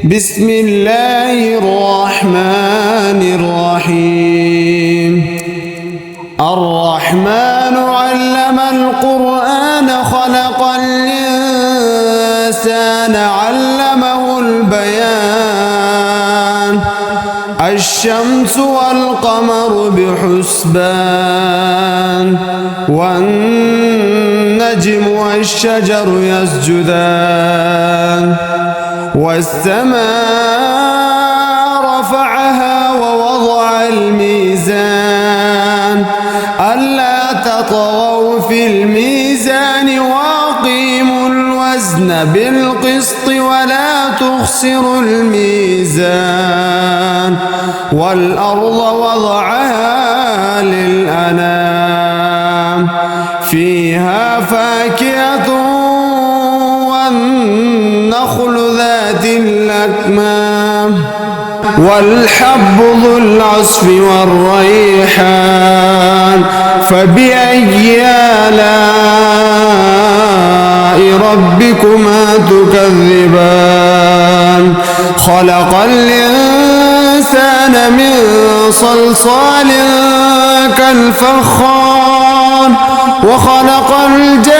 بسم الله الرحمن الرحيم الرحمن علم القرآن خلق الإنسان علمه البيان الشمس والقمر بحسبان والنجم والشجر يسجدان والسماء رفعها ووضع الميزان ألا تطغوا في الميزان وأقيموا الوزن بالقسط ولا تخسروا الميزان والأرض وضعها للأنام فيها فاكهة والنخل ذات الأكمام والحب ذو العصف والريحان فبأي آلاء ربكما تكذبان خلق الإنسان من صلصال كالفخار وخلق الجان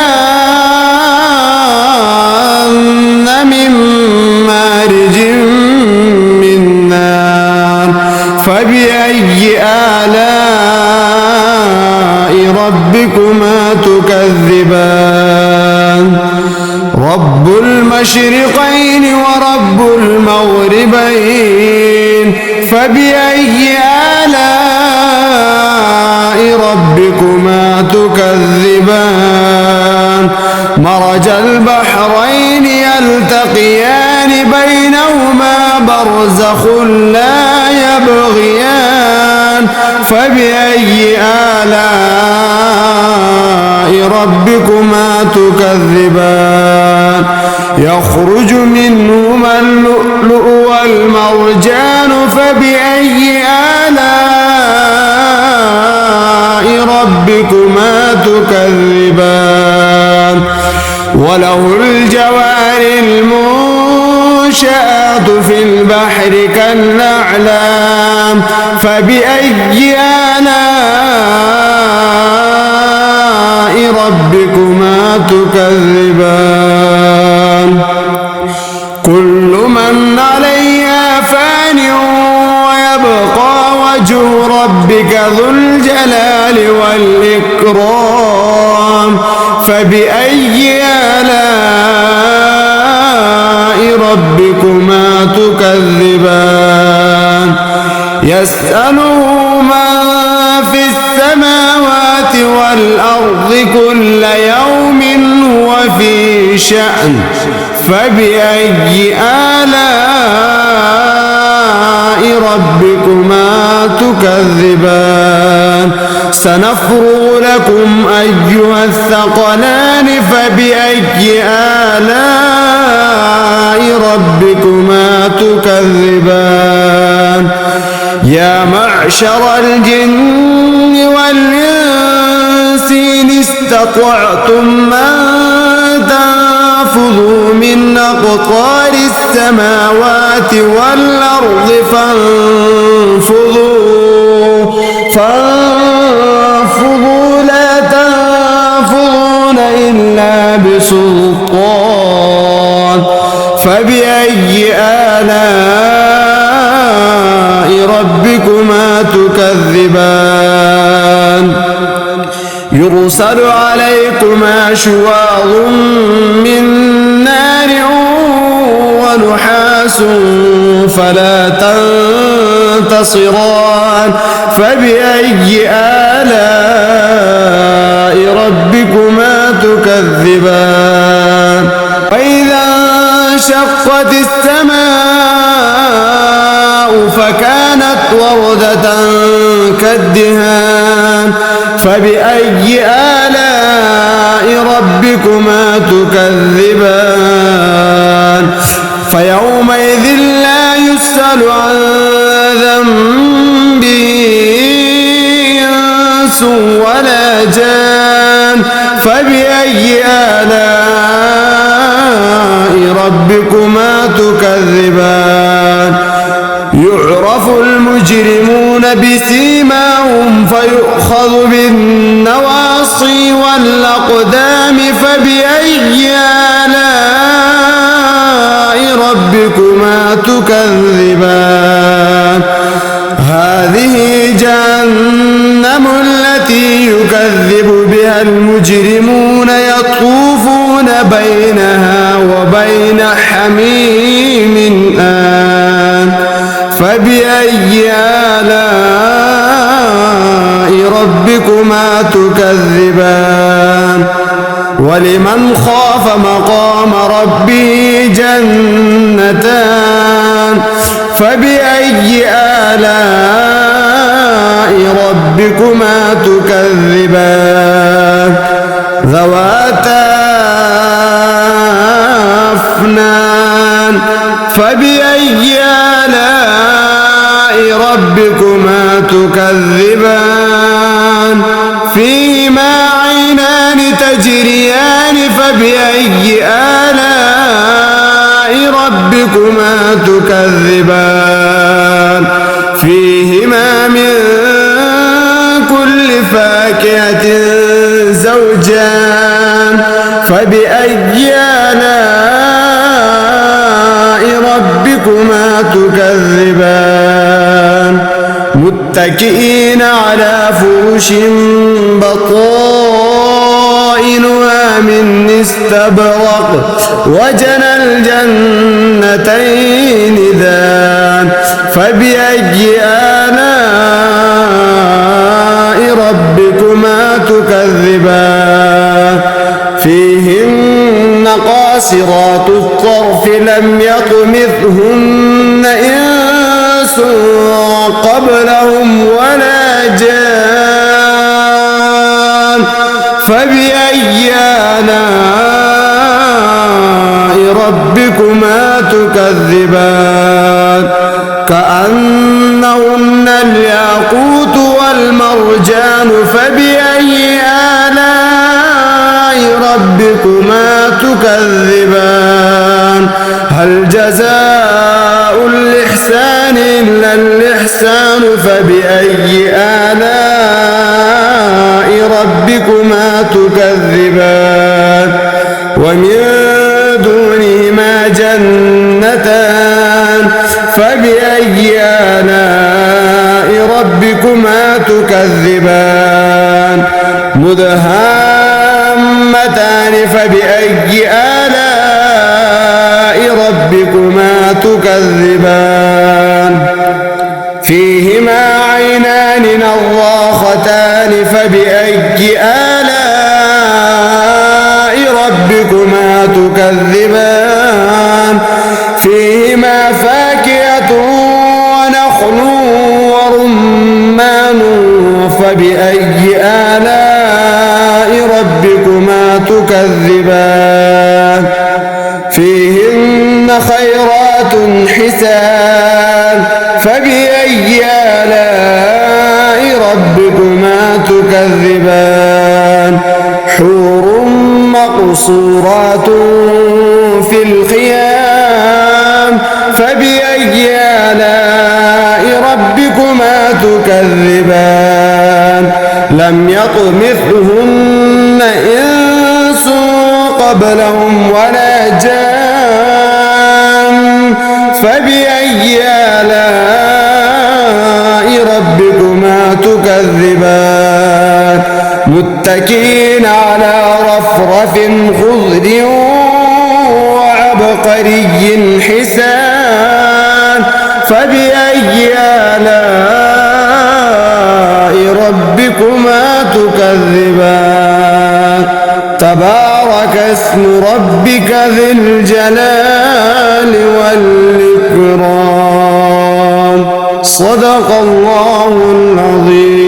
من مارج من نار فبأي آلاء ربكما تكذبان رب المشرقين ورب المغربين فبأي آلاء ربكما تكذبان مرج البحرين يلتقيان بينهما برزخ لا يبغيان فبأي آلاء ربكما تكذبان يخرج منهما اللؤلؤ والمرجان فبأي آلاء ربكما تكذبان وله الجوار المنشآت في البحر كالأعلام فبأي آلاء ربكما تكذبان كل من عليها فان ويبقى وجه ربك ذو الجلال والإكرام فبأي آلاء ربكما تكذبان يسأله من في السماوات والأرض كل يوم هو في شأن فبأي آلاء ربكما تكذبان سنفرغ لكم أيها الثقلان فبأي آلاء ربكما تكذبان يا معشر الجن والإنس إن استطعتم من تنفذوا من أقطار السماوات والأرض فانفذوا لا تنفذون إلا بسلطان فبأي آلاء ربكما تكذبان يرسل عليكما شواظ من نار ونحاس فلا تنتصران فبأي آلاء ربكما تكذبان وإذا انشقت السماء فكانت وردة كالدهان فبأي آلاء ربكما تكذبان فيومئذ لا يسأل عن ذنبه إنس ولا جان فبأي آلاء ربكما تكذبان بسيماهم فيؤخذ بالنواصي والأقدام فبأي آلاء ربكما تكذبان هذه جهنم التي يكذب بها المجرمون يطوفون بينها وبين حميم آن فبأي آلاء ربكما تكذبان ولمن خاف مقام ربه جنتان فبأي آلاء ربكما تكذبان ذواتا أفنان فبأي آلاء ربكما تكذبان فيهما عينان تجريان فبأي آلاء ربكما تكذبان فيهما من كل فاكهة زوجان فبأي آلاء ربكما تكذبان متكئين على فرش بطائنها من استبرق وجنى الجنتين دان فبأي آلاء ربكما تكذبان فيهن قاصرات الطرف لم يطمثهن إنس قبلهم ولا جان فبأي آلاء ربكما تكذبان كأنهن الياقوت والمرجان فبأي آلاء ربكما تكذبان هل جزاء الإحسان إلا الإحسان فبأي آلاء ربكما تكذبان ومن دونهما جنتان فبأي آلاء ربكما تكذبان مدهامتان فبأي آلاء ربكما تكذبان فيهما عينان نضاختان فبأي آلاء ربكما تكذبان فيهما فاكهة ونخل ورمان فبأي آلاء ربكما تكذبان فيهن خيرات حسان فبأي آلاء ربكما تكذبان حور مقصورات في الخيام فبأي آلاء ربكما تكذبان لم يطمثهن إنس قبلهم ولا جان فبأي آلاء ربكما تكذبان متكئين على رفرف خضر وعبقري حسان فبأي آلاء ربكما تكذبان تبارك اسم ربك ذي الجلال والإكرام صدق الله العظيم.